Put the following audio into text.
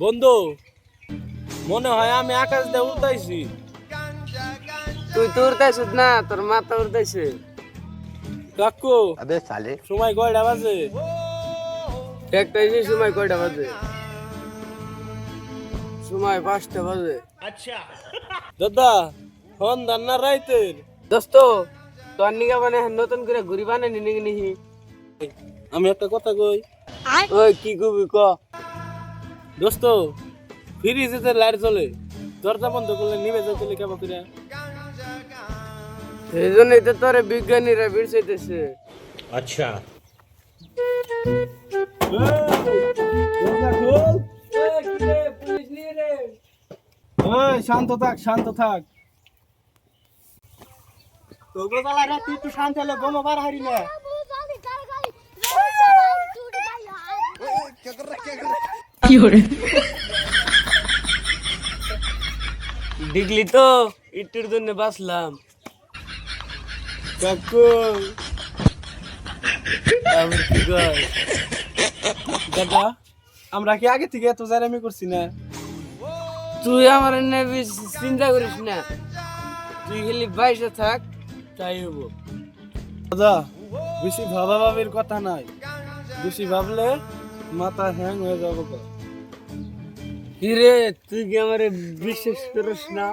বন্ধু, মনে হয় আমি আকাশ দিয়ে উড়তাইছি। তুই তো উড়তাইছিস না, তোর মাথা উড়তাইছে। কাকু, अबे साले সময় কয়টা বাজে? দেখতাইছি সময় কয়টা বাজে? সময় 5টা বাজে। দাদা, ফোন দান না রাইতের? দোস্ত, তোর নিগা মানে নতুন করে ঘুরি বানানি নিহি। আমি একটা কথা কই। ওই কি কবি ক। দোস্ত, ফ্রিজে যে লাইট জ্বলে, দরজা বন্ধ করলে নিভে যাইতে কেমন করে? সেই জন্যই তো তোরে বিজ্ঞানীরা বিরসাইতেছে। আচ্ছা। দরজা খোল। পুলিশ নিয়ে রে। ওই শান্ত থাক, শান্ত থাক। তোকে বালা রাত তুই শান্ত হলে বোমা বার হারি না। দেখলি তো, একটুর জন্য বাঁচলাম। কাকু, আবার কি কয়? দাদা, আমরা কি আগে থেকে এত জারামি করছি না? তুই আমার নিয়ে বেশি চিন্তা করিস না, তুই খালি বাইসে থাক, তাই হবো। দাদা, বেশি ভাবাভাবির কথা নাই। বেশি ভাবলে মাথা হ্যাং হয়ে যাবো। কিরে, তুই কি আমারে বিশ্বাস করিস না?